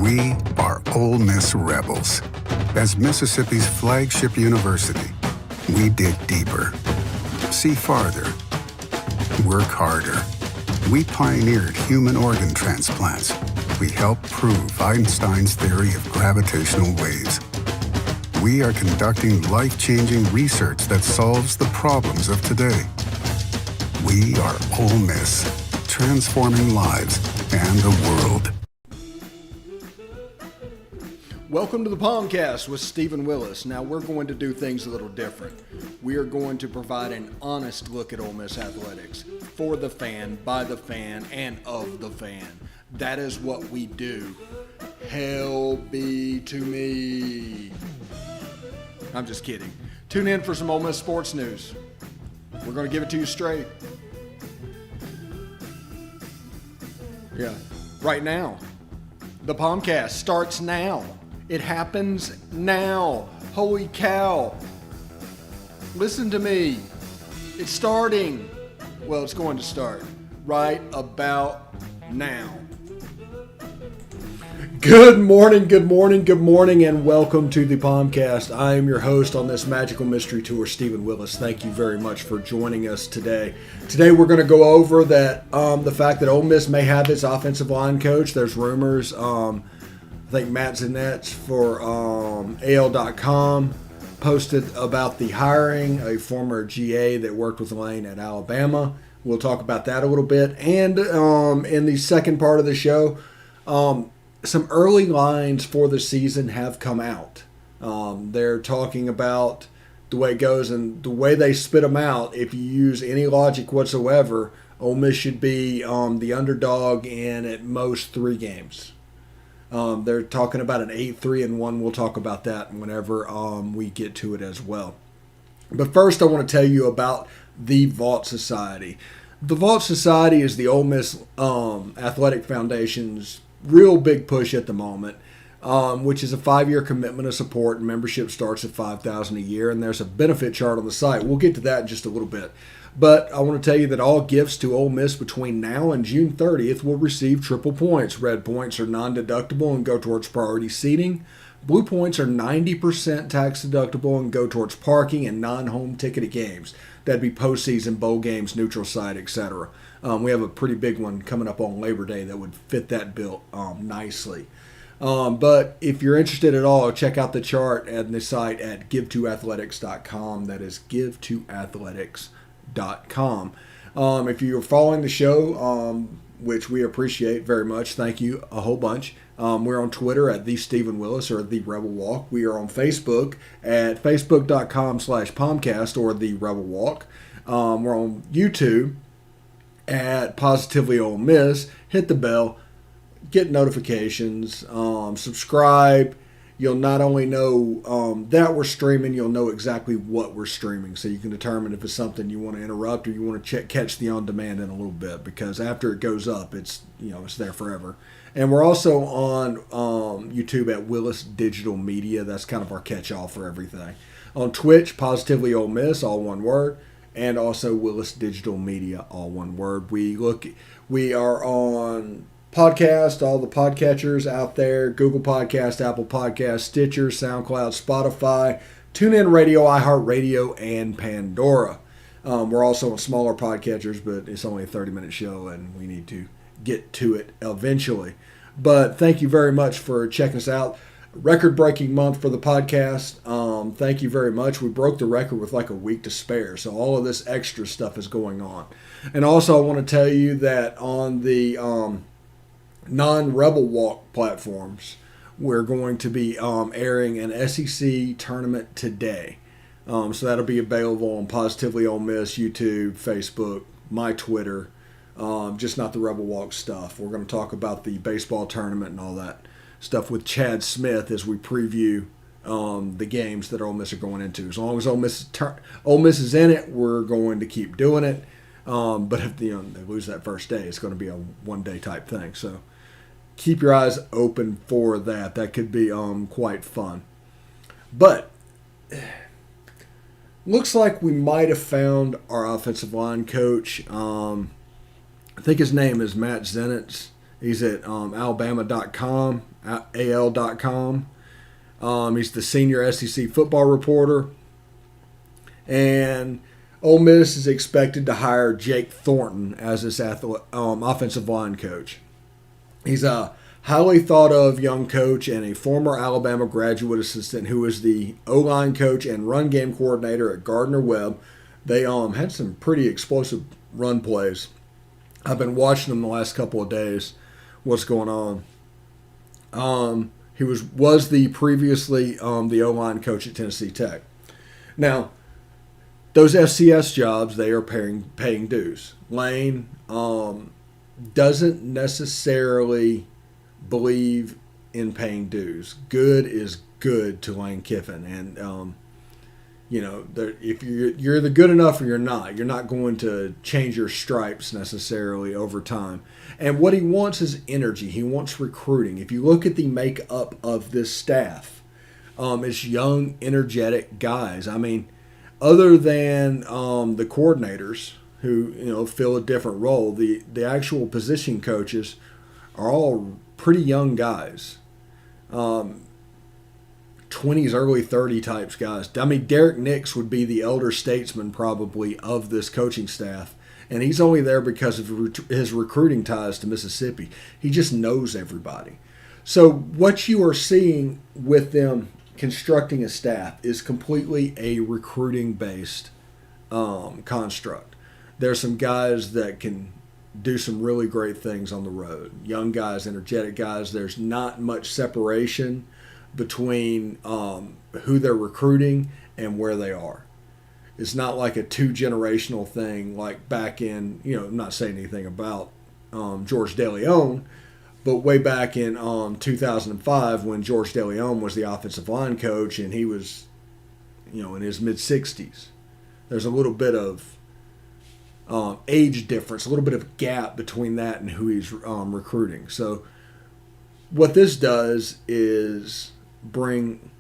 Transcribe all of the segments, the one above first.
We are Ole Miss Rebels. As Mississippi's flagship university, we dig deeper, see farther, work harder. We pioneered human organ transplants. We helped prove Einstein's theory of gravitational waves. We are conducting life-changing research that solves the problems of today. We are Ole Miss, transforming lives and the world. Welcome to the POMcast with Stephen Willis. Now we're going to do things a little different. We are going to provide an honest look at Ole Miss athletics for the fan, by the fan, and of the fan. That is what we do. Hell be to me. I'm just kidding. Tune in for some Ole Miss sports news. We're going to give it to you straight. Yeah, right now. The POMcast starts now. It happens now. Holy cow. Listen to me. It's starting. Well, it's going to start right about now. Good morning, and welcome to the POMcast. I am your host on this magical mystery tour, Stephen Willis. Thank you very much for joining us today. Today we're going to go over that the fact that Ole Miss may have its offensive line coach. There's rumors. I think Matt Zanetz for AL.com posted about the hiring, a former GA that worked with Lane at Alabama. We'll talk about that a little bit. And in the second part of the show, some early lines for the season have come out. They're talking about the way it goes, and the way they spit them out, if you use any logic whatsoever, Ole Miss should be the underdog in at most 3 games. They're talking about an 8-3-1. We'll talk about that whenever we get to it as well. But first, I want to tell you about the Vault Society. The Vault Society is the Ole Miss Athletic Foundation's real big push at the moment, which is a 5-year commitment of support, and membership starts at $5,000 a year, and there's a benefit chart on the site. We'll get to that in just a little bit. But I want to tell you that all gifts to Ole Miss between now and June 30th will receive triple points. Red points are non-deductible and go towards priority seating. Blue points are 90% tax deductible and go towards parking and non-home ticketed games. That'd be postseason, bowl games, neutral site, etc. We have a pretty big one coming up on Labor Day that would fit that bill nicely. But if you're interested at all, check out the chart at the site at give2athletics.com. That is give2athletics.com. If you're following the show, which we appreciate very much, thank you a whole bunch. We're on Twitter at The Stephen Willis or The Rebel Walk. We are on Facebook at facebook.com/POMcast or The Rebel Walk. We're on YouTube at Positively Ole Miss. Hit the bell, get notifications, subscribe. You'll not only know that we're streaming, you'll know exactly what we're streaming, so you can determine if it's something you want to interrupt or you want to catch the on-demand in a little bit, because after it goes up, it's there forever. And we're also on YouTube at Willis Digital Media. That's kind of our catch-all for everything. On Twitch, Positively Ole Miss, all one word, and also Willis Digital Media, all one word. We are on podcast, all the podcatchers out there, Google Podcast, Apple Podcast, Stitcher, SoundCloud, Spotify, TuneIn Radio, iHeartRadio, and Pandora. We're also on smaller podcatchers, but it's only a 30-minute show, and we need to get to it eventually. But thank you very much for checking us out. Record-breaking month for the podcast. Thank you very much. We broke the record with like a week to spare, so all of this extra stuff is going on. And also, I want to tell you that on the non-Rebel Walk platforms, we're going to be airing an SEC tournament today. So that'll be available on Positively Ole Miss, YouTube, Facebook, my Twitter, just not the Rebel Walk stuff. We're going to talk about the baseball tournament and all that stuff with Chad Smith as we preview the games that Ole Miss are going into. As long as Ole Miss is in it, we're going to keep doing it. But if they lose that first day, it's going to be a one-day type thing. So keep your eyes open for that. That could be quite fun. But looks like we might have found our offensive line coach. I think his name is Matt Zanetz. He's at Alabama.com, al.com. He's the senior SEC football reporter. And Ole Miss is expected to hire Jake Thornton as its offensive line coach. He's a highly thought of young coach and a former Alabama graduate assistant who was the O-line coach and run game coordinator at Gardner-Webb. They had some pretty explosive run plays. I've been watching them the last couple of days. What's going on? He was the previously the O-line coach at Tennessee Tech. Now, those FCS jobs, they are paying dues. Lane doesn't necessarily believe in paying dues. Good is good to Lane Kiffin, and if you're either good enough or you're not. You're not going to change your stripes necessarily over time. And what he wants is energy. He wants recruiting. If you look at the makeup of this staff, it's young, energetic guys. I mean, other than the coordinators who fill a different role, the actual position coaches are all pretty young guys. 20s, early 30 types guys. I mean, Derek Nix would be the elder statesman probably of this coaching staff, and he's only there because of his recruiting ties to Mississippi. He just knows everybody. So what you are seeing with them constructing a staff is completely a recruiting-based construct. There's some guys that can do some really great things on the road. Young guys, energetic guys. There's not much separation between who they're recruiting and where they are. It's not like a two-generational thing like back in, I'm not saying anything about George DeLeon, but way back in 2005 when George DeLeon was the offensive line coach and he was, in his mid-60s. There's a little bit of age difference, a little bit of gap between that and who he's recruiting. So what this does is bring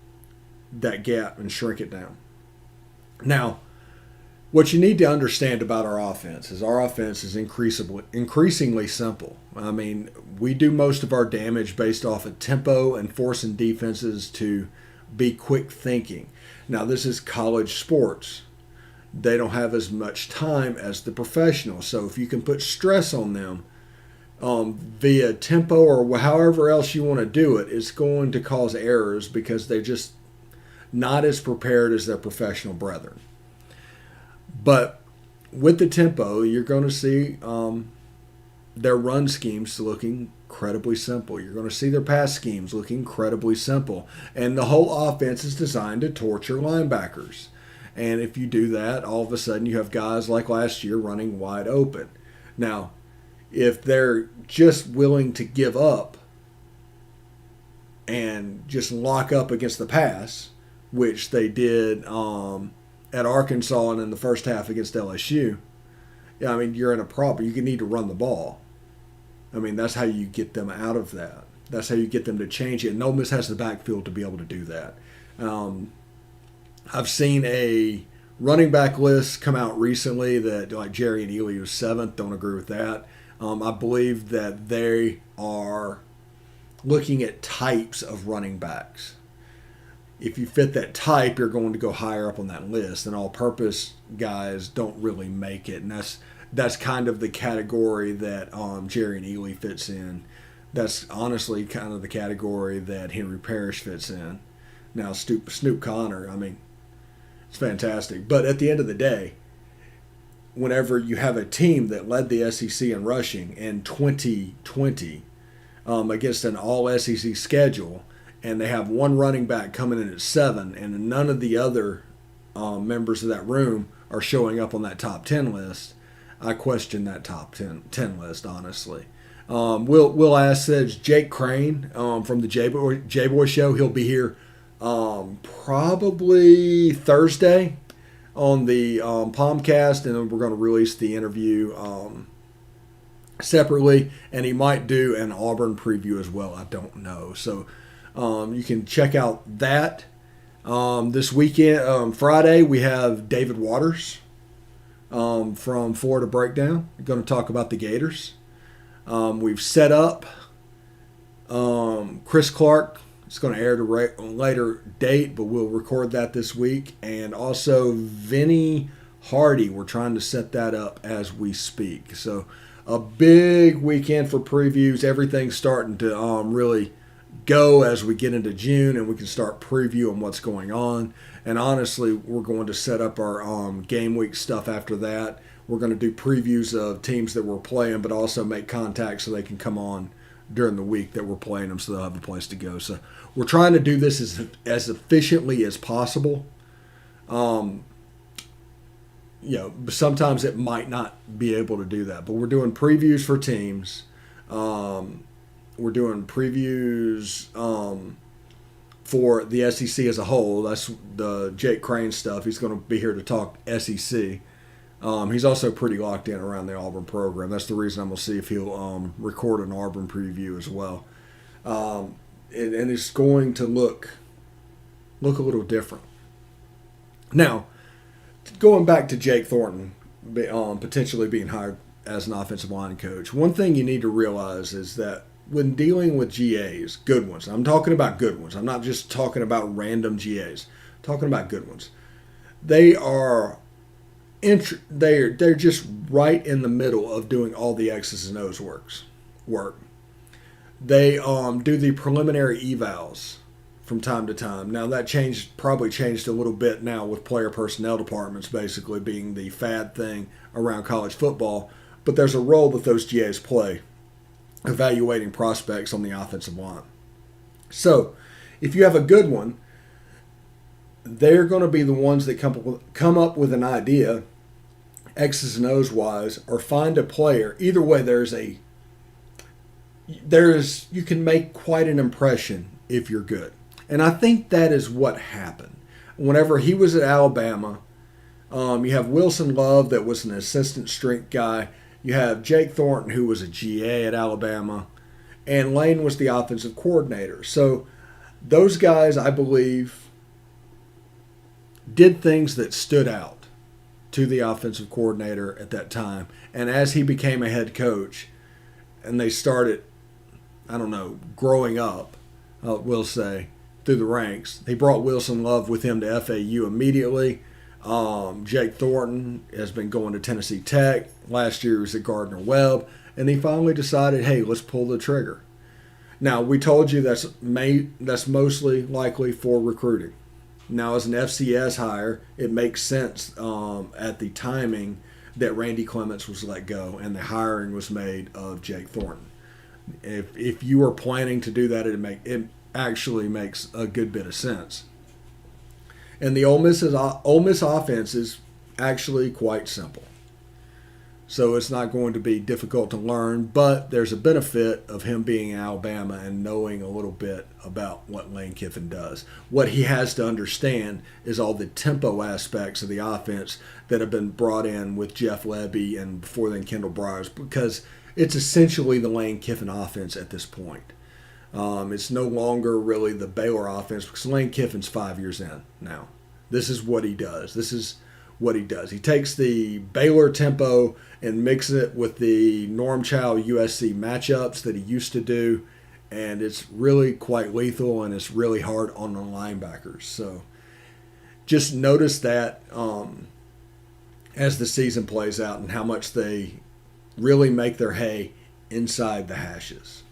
that gap and shrink it down. Now, what you need to understand about our offense is increasingly simple. I mean, we do most of our damage based off of tempo and forcing defenses to be quick thinking. Now, this is college sports. They don't have as much time as the professionals. So if you can put stress on them via tempo or however else you want to do it, it's going to cause errors because they're just not as prepared as their professional brethren. But with the tempo, you're going to see their run schemes looking incredibly simple. You're going to see their pass schemes looking incredibly simple. And the whole offense is designed to torture linebackers. And if you do that, all of a sudden you have guys like last year running wide open. Now, if they're just willing to give up and just lock up against the pass, which they did at Arkansas and in the first half against LSU, I mean, you're in a problem. You need to run the ball. I mean, that's how you get them out of that. That's how you get them to change it. And Ole Miss has the backfield to be able to do that. I've seen a running back list come out recently that like Jerry and Ely was 7th. Don't agree with that. I believe that they are looking at types of running backs. If you fit that type, you're going to go higher up on that list. And all-purpose guys don't really make it. And that's kind of the category that Jerry and Ely fits in. That's honestly kind of the category that Henry Parrish fits in. Now, Snoop Connor, I mean, it's fantastic. But at the end of the day, whenever you have a team that led the SEC in rushing in 2020 against an all-SEC schedule, and they have one running back coming in at 7, and none of the other members of that room are showing up on that top 10 list, I question that top 10 list, honestly. Will Ash says Jake Crane from the J-Boy Show. He'll be here probably Thursday on the POMcast, and then we're going to release the interview separately, and he might do an Auburn preview as well. I don't know. So you can check out that. This weekend, Friday, we have David Waters from Florida Breakdown. We're going to talk about the Gators. We've set up Chris Clark, it's going to air at a later date, but we'll record that this week. And also Vinny Hardy, we're trying to set that up as we speak. So a big weekend for previews. Everything's starting to really go as we get into June, and we can start previewing what's going on. And honestly, we're going to set up our game week stuff after that. We're going to do previews of teams that we're playing, but also make contact so they can come on during the week that we're playing them, so they'll have a place to go. So we're trying to do this as efficiently as possible. Sometimes it might not be able to do that, but we're doing previews for teams. We're doing previews for the SEC as a whole. That's the Jake Crane stuff. He's going to be here to talk SEC. He's also pretty locked in around the Auburn program. That's the reason I'm going to see if he'll record an Auburn preview as well. And it's going to look a little different. Now, going back to Jake Thornton potentially being hired as an offensive line coach, one thing you need to realize is that when dealing with GAs, good ones, I'm talking about good ones. I'm not just talking about random GAs. I'm talking about good ones. They're just right in the middle of doing all the X's and O's work. They do the preliminary evals from time to time. Now that probably changed a little bit now with player personnel departments basically being the fad thing around college football. But there's a role that those GAs play, evaluating prospects on the offensive line. So if you have a good one, they're going to be the ones that come up with an idea, X's and O's wise, or find a player. Either way, you can make quite an impression if you're good. And I think that is what happened. Whenever he was at Alabama, you have Wilson Love that was an assistant strength guy. You have Jake Thornton, who was a GA at Alabama, and Lane was the offensive coordinator. So those guys, I believe, did things that stood out to the offensive coordinator at that time. And as he became a head coach and they started, growing up, we'll say, through the ranks, they brought Wilson Love with him to FAU immediately. Jake Thornton has been going to Tennessee Tech. Last year he was at Gardner-Webb. And he finally decided, hey, let's pull the trigger. Now, we told you that's mostly likely for recruiting. Now, as an FCS hire, it makes sense at the timing that Randy Clements was let go and the hiring was made of Jake Thornton. If you are planning to do that, it actually makes a good bit of sense. And the Ole Miss offense is actually quite simple. So it's not going to be difficult to learn, but there's a benefit of him being in Alabama and knowing a little bit about what Lane Kiffin does. What he has to understand is all the tempo aspects of the offense that have been brought in with Jeff Lebby and before then Kendall Briers, because it's essentially the Lane Kiffin offense at this point. It's no longer really the Baylor offense because Lane Kiffin's 5 years in now. This is what he does. He takes the Baylor tempo and mixes it with the Norm Chow USC matchups that he used to do, and it's really quite lethal and it's really hard on the linebackers. So just notice that as the season plays out and how much they really make their hay inside the hashes,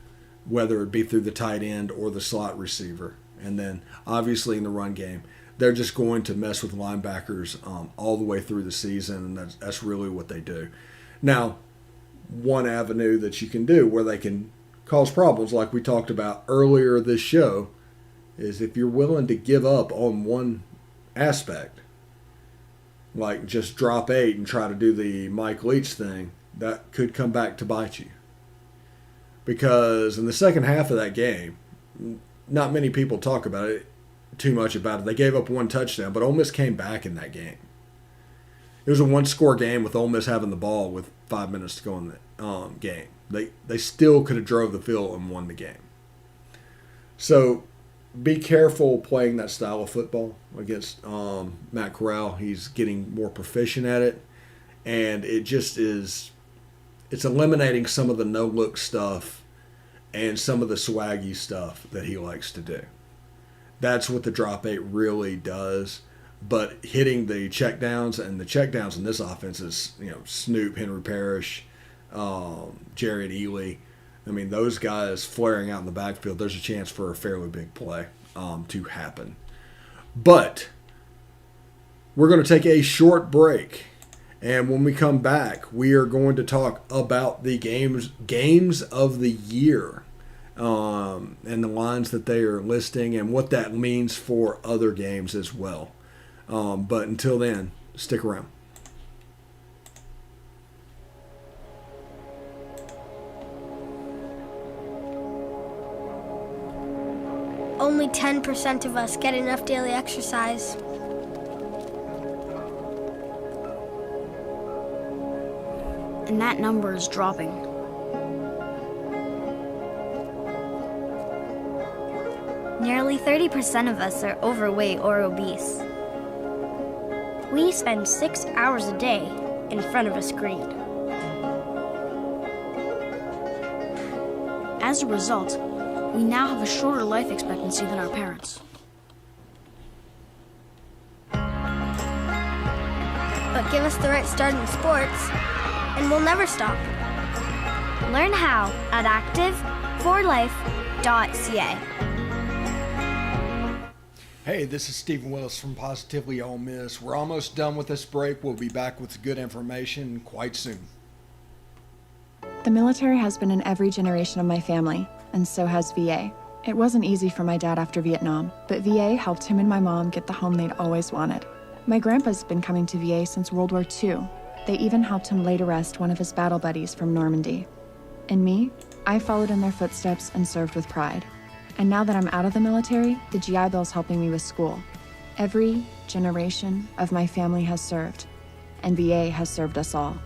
whether it be through the tight end or the slot receiver. And then obviously in the run game, they're just going to mess with linebackers all the way through the season, and that's really what they do. Now, one avenue that you can do where they can cause problems, like we talked about earlier this show, is if you're willing to give up on one aspect, like just drop 8 and try to do the Mike Leach thing, that could come back to bite you. Because in the second half of that game, not many people talk about it too much about it. They gave up one touchdown, but Ole Miss came back in that game. It was a one-score game with Ole Miss having the ball with 5 minutes to go in the game. They still could have drove the field and won the game. So be careful playing that style of football against Matt Corral. He's getting more proficient at it, and it just is – it's eliminating some of the no-look stuff and some of the swaggy stuff that he likes to do. That's what the drop 8 really does. But hitting the checkdowns, and the checkdowns in this offense is, Snoop, Henry Parrish, Jared Ely. I mean, those guys flaring out in the backfield, there's a chance for a fairly big play to happen. But we're going to take a short break. And when we come back, we are going to talk about the games of the year and the lines that they are listing and what that means for other games as well. But until then, stick around. Only 10% of us get enough daily exercise. And that number is dropping. Nearly 30% of us are overweight or obese. We spend 6 hours a day in front of a screen. As a result, we now have a shorter life expectancy than our parents. But give us the right start in sports, and we'll never stop. Learn how at active4life.ca. Hey, this is Stephen Willis from Positively Ole Miss. We're almost done with this break. We'll be back with good information quite soon. The military has been in every generation of my family, and so has VA. It wasn't easy for my dad after Vietnam, but VA helped him and my mom get the home they'd always wanted. My grandpa's been coming to VA since World War II. They even helped him lay to rest one of his battle buddies from Normandy. And me, I followed in their footsteps and served with pride. And now that I'm out of the military, the GI Bill's helping me with school. Every generation of my family has served, and VA has served us all.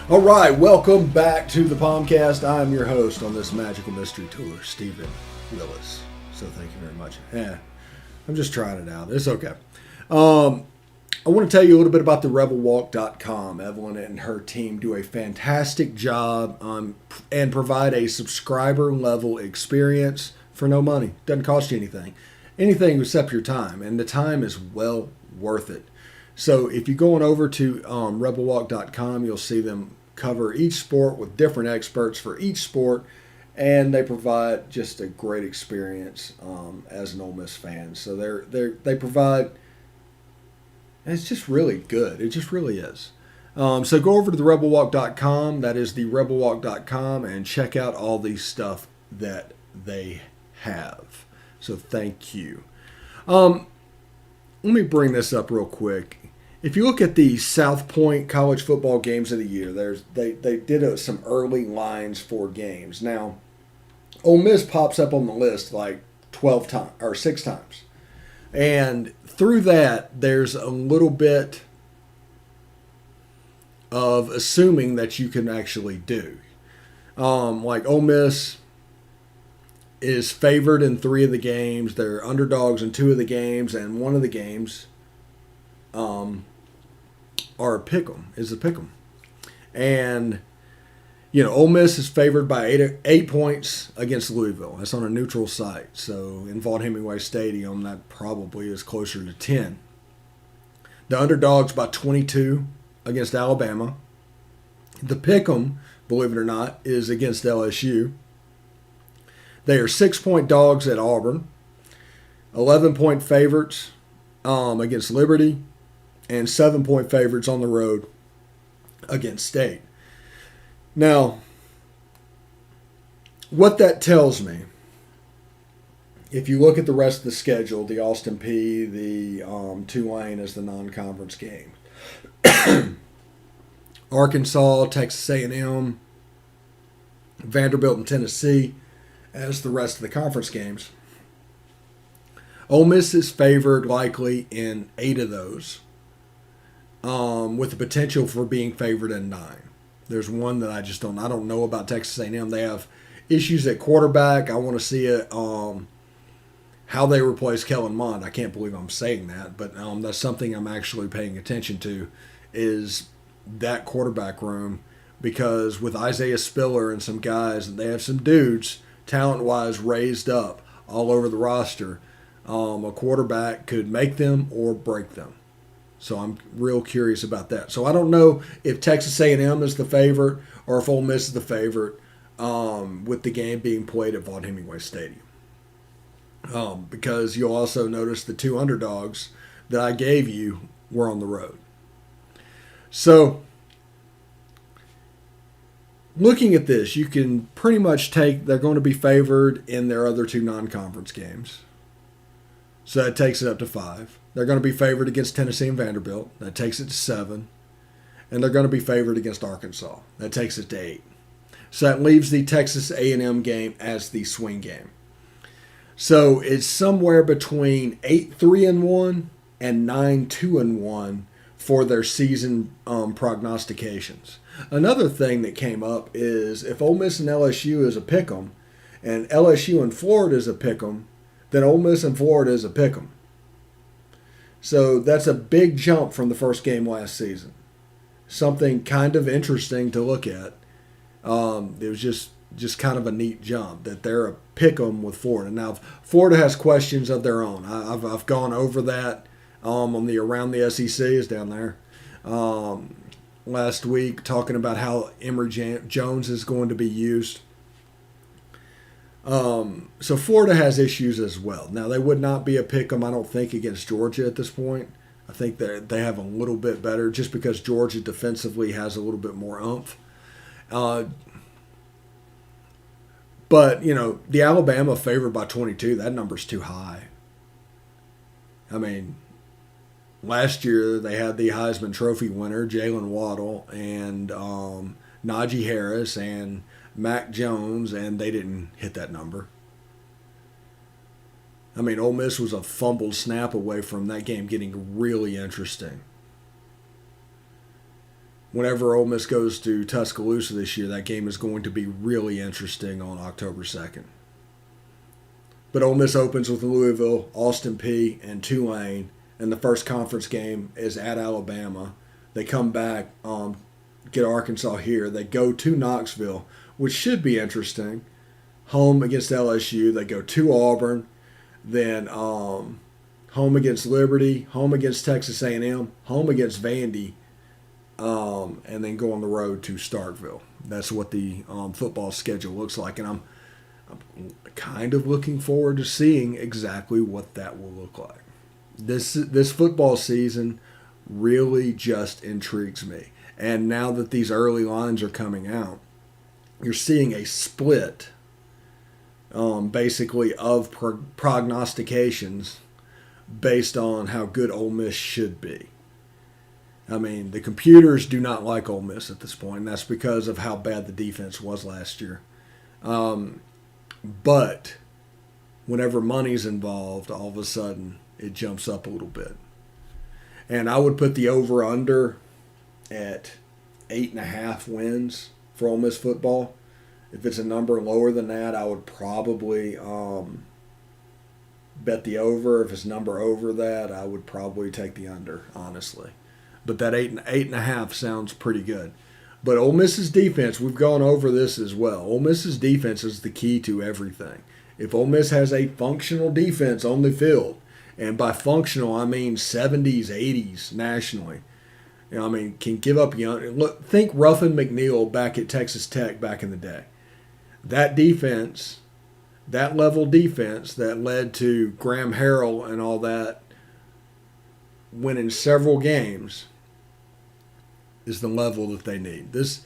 All right, welcome back to the POMcast. I'm your host on this magical mystery tour, Stephen Willis. So thank you very much. I'm just trying it out. It's okay. I want to tell you a little bit about the rebelwalk.com. Evelyn and her team do a fantastic job and provide a subscriber level experience for no money. Doesn't cost you anything except your time, and the time is well worth it. So if you go on over to rebelwalk.com, you'll see them cover each sport with different experts for each sport, and they provide just a great experience as an Ole Miss fan. So they provide. It's just really good. It just really is. So go over to the rebelwalk.com. That is the rebelwalk.com, and check out all the stuff that they have. So thank you. Let me bring this up real quick. If you look at the Southpoint college football games of the year, they did some early lines for games. Now, Ole Miss pops up on the list like 12 times or 6 times. And through that, there's a little bit of assuming that you can actually do. Like Ole Miss is favored in 3 of the games. They're underdogs in 2 of the games, and one of the games are a pick'em. And Ole Miss is favored by 8 points against Louisville. That's on a neutral site. So in Vaught-Hemingway Stadium, that probably is closer to 10. The underdogs by 22 against Alabama. The pick'em, believe it or not, is against LSU. They are 6-point dogs at Auburn. 11-point favorites against Liberty. And 7-point favorites on the road against State. Now, what that tells me, if you look at the rest of the schedule, the Austin Peay, the Tulane as the non-conference game, Arkansas, Texas A&M, Vanderbilt, and Tennessee as the rest of the conference games, Ole Miss is favored likely in 8 of those, with the potential for being favored in 9. There's one that I don't know about Texas A&M. They have issues at quarterback. I want to see it, how they replace Kellen Mond. I can't believe I'm saying that, but that's something I'm actually paying attention to, is that quarterback room because with Isaiah Spiller and some guys, they have some dudes talent-wise raised up all over the roster. A quarterback could make them or break them. So I'm real curious about that. So I don't know if Texas A&M is the favorite or if Ole Miss is the favorite with the game being played at Vaught Hemingway Stadium. Because you'll also notice the two underdogs that I gave you were on the road. So looking at this, you can pretty much take they're going to be favored in their other two non-conference games. So that takes it up to 5. They're going to be favored against Tennessee and Vanderbilt. That takes it to 7. And they're going to be favored against Arkansas. That takes it to 8. So that leaves the Texas A&M game as the swing game. So it's somewhere between 8-3-1 and 9-2-1 for their season prognostications. Another thing that came up is if Ole Miss and LSU is a pick'em, and LSU and Florida is a pick'em, then Ole Miss and Florida is a pick'em. So that's a big jump from the first game last season. Something kind of interesting to look at. It was just kind of a neat jump that they're a pick'em with Florida. Now, Florida has questions of their own. I've gone over that on the Around the SEC is down there last week, talking about how Emory Jones is going to be used. So Florida has issues as well. Now, they would not be a pick'em, I don't think, against Georgia at this point. I think they have a little bit better just because Georgia defensively has a little bit more oomph. But, the Alabama favored by 22, that number's too high. I mean, last year they had the Heisman Trophy winner, Jalen Waddle, and Najee Harris, and Mac Jones, and they didn't hit that number. I mean, Ole Miss was a fumbled snap away from that game getting really interesting. Whenever Ole Miss goes to Tuscaloosa this year, that game is going to be really interesting on October 2nd. But Ole Miss opens with Louisville, Austin Peay, and Tulane, and the first conference game is at Alabama. They come back, get Arkansas here. They go to Knoxville, which should be interesting. Home against LSU. They go to Auburn. Then home against Liberty. Home against Texas A&M. Home against Vandy. And then go on the road to Starkville. That's what the football schedule looks like. And I'm kind of looking forward to seeing exactly what that will look like. This football season really just intrigues me. And now that these early lines are coming out, you're seeing a split, basically, of prognostications based on how good Ole Miss should be. I mean, the computers do not like Ole Miss at this point, and that's because of how bad the defense was last year. But whenever money's involved, all of a sudden it jumps up a little bit. And I would put the over-under at 8.5 wins for Ole Miss football. If it's a number lower than that, I would probably bet the over. If it's a number over that, I would probably take the under, honestly. But that 8.5 sounds pretty good. But Ole Miss's defense, we've gone over this as well. Ole Miss's defense is the key to everything. If Ole Miss has a functional defense on the field, and by functional I mean 70s, 80s nationally, can give up look. Think Ruffin McNeil back at Texas Tech back in the day. That defense, that level defense that led to Graham Harrell and all that, winning several games, is the level that they need. This,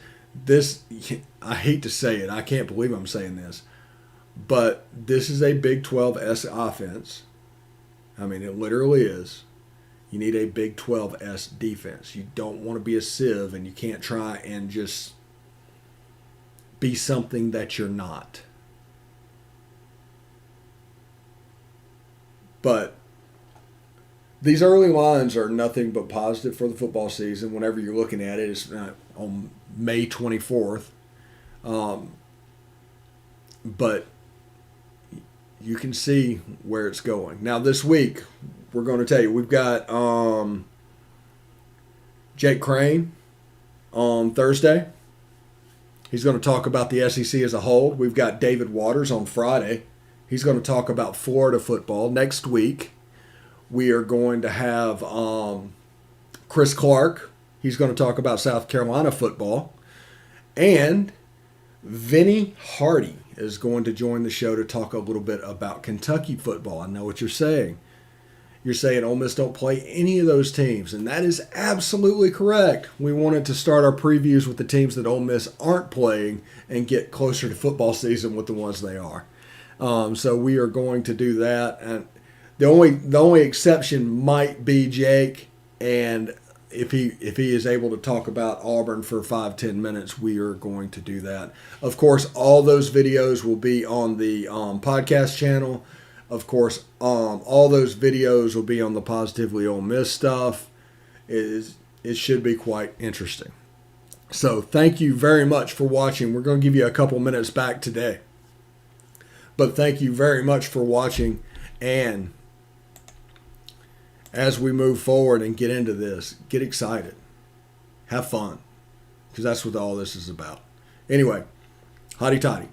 I hate to say it. I can't believe I'm saying this. But this is a Big 12S offense. I mean, it literally is. You need a Big 12S defense. You don't want to be a sieve, and you can't try and just be something that you're not. But these early lines are nothing but positive for the football season. Whenever you're looking at it, it's on May 24th. But you can see where it's going. Now, this week, we're going to tell you, we've got Jake Crane on Thursday. He's going to talk about the SEC as a whole. We've got David Waters on Friday. He's going to talk about Florida football. Next week, we are going to have Chris Clark. He's going to talk about South Carolina football. And Vinny Hardy is going to join the show to talk a little bit about Kentucky football. I know what you're saying. You're saying Ole Miss don't play any of those teams, and that is absolutely correct. We wanted to start our previews with the teams that Ole Miss aren't playing and get closer to football season with the ones they are. So we are going to do that. And the only exception might be Jake, and if he is able to talk about Auburn for 5-10 minutes, we are going to do that. Of course, all those videos will be on the podcast channel. Of course, all those videos will be on the Positively Ole Miss stuff. It should be quite interesting. So thank you very much for watching. We're going to give you a couple minutes back today. But thank you very much for watching. And as we move forward and get into this, get excited. Have fun. Because that's what all this is about. Anyway, hotty toddy.